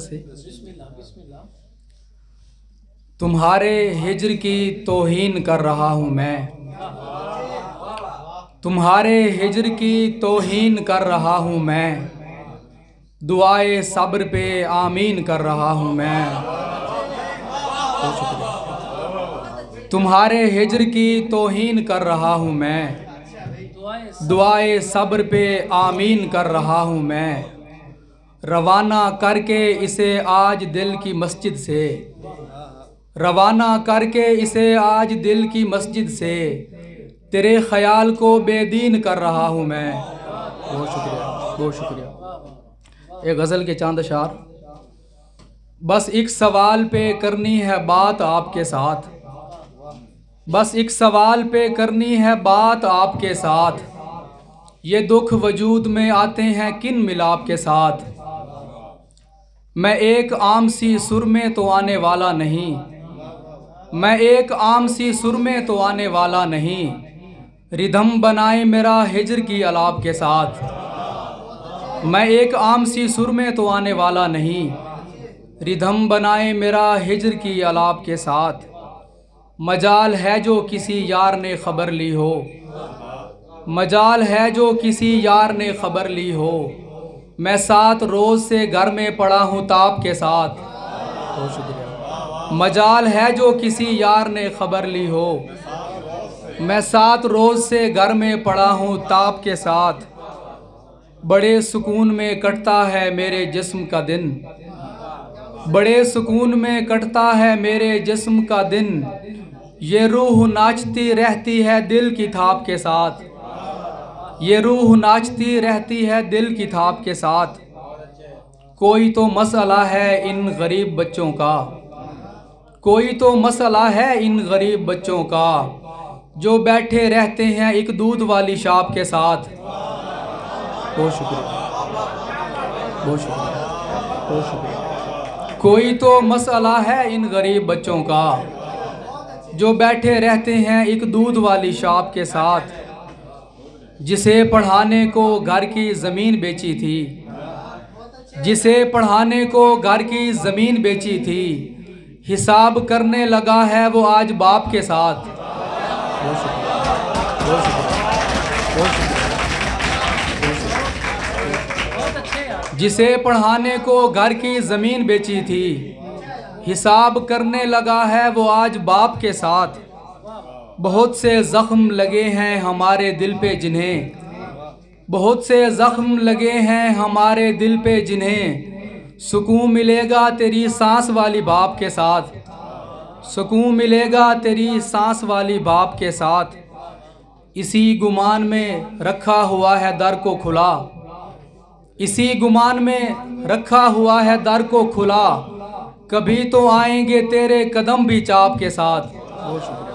سے تمہارے ہجر کی توہین کر رہا ہوں میں، تمہارے ہجر کی توہین کر رہا ہوں میں، دعائے صبر پہ آمین کر رہا ہوں میں۔ تمہارے ہجر کی توہین کر رہا ہوں میں، دعائے صبر پہ آمین کر رہا ہوں میں۔ روانہ کر کے اسے آج دل کی مسجد سے، روانہ کر کے اسے آج دل کی مسجد سے، تیرے خیال کو بے دین کر رہا ہوں میں۔ بہت شکریہ، بہت شکریہ۔ ایک غزل کے چاند اشعار۔ بس ایک سوال پہ کرنی ہے بات آپ کے ساتھ، بس ایک سوال پہ کرنی ہے بات آپ کے ساتھ، یہ دکھ وجود میں آتے ہیں کن ملاپ کے ساتھ۔ میں ایک عام سی سر میں تو آنے والا نہیں، میں ایک عام سی سر میں تو آنے والا نہیں، ردھم بنائے میرا ہجر کی الاپ کے ساتھ۔ میں ایک عام سی سر میں تو آنے والا نہیں، ردھم بنائے میرا ہجر کی الاپ کے ساتھ۔ مجال ہے جو کسی یار نے خبر لی ہو، مجال ہے جو کسی یار نے خبر لی ہو، میں 7 روز سے گھر میں پڑا ہوں تاپ کے ساتھ۔ بہت شکریہ۔ مجال ہے جو کسی یار نے خبر لی ہو، میں 7 روز سے گھر میں پڑا ہوں تاپ کے ساتھ، بڑے سکون میں کٹتا ہے میرے جسم کا دن، بڑے سکون میں کٹتا ہے میرے جسم کا دن، یہ روح ناچتی رہتی ہے دل کی تھاپ کے ساتھ، یہ روح ناچتی رہتی ہے دل کی تھاپ کے ساتھ۔ کوئی تو مسئلہ ہے ان غریب بچوں کا، کوئی تو مسئلہ ہے ان غریب بچوں کا، جو بیٹھے رہتے ہیں ایک دودھ والی شاپ کے ساتھ۔ بہت شکریہ، بہت شکریہ، بہت شکریہ۔ کوئی تو مسئلہ ہے ان غریب بچوں کا، جو بیٹھے رہتے ہیں ایک دودھ والی شاپ کے ساتھ، جسے پڑھانے کو گھر کی زمین بیچی تھی، جسے پڑھانے کو گھر کی زمین بیچی تھی، حساب کرنے لگا ہے وہ آج باپ کے ساتھ۔ بہت شکریہ، بہت شکریہ، بہت شکریہ۔ جسے پڑھانے کو گھر کی زمین بیچی تھی، حساب کرنے لگا ہے وہ آج باپ کے ساتھ۔ بہت سے زخم لگے ہیں ہمارے دل پہ جنہیں، بہت سے زخم لگے ہیں ہمارے دل پہ جنہیں، سکون ملے گا تیری سانس والی باپ کے ساتھ، سکون ملے گا تیری سانس والی باپ کے ساتھ۔ اسی گمان میں رکھا ہوا ہے در کو کھلا، اسی گمان میں رکھا ہوا ہے در کو کھلا، کبھی تو آئیں گے تیرے قدم بھی چاپ کے ساتھ۔ بہت شکریہ۔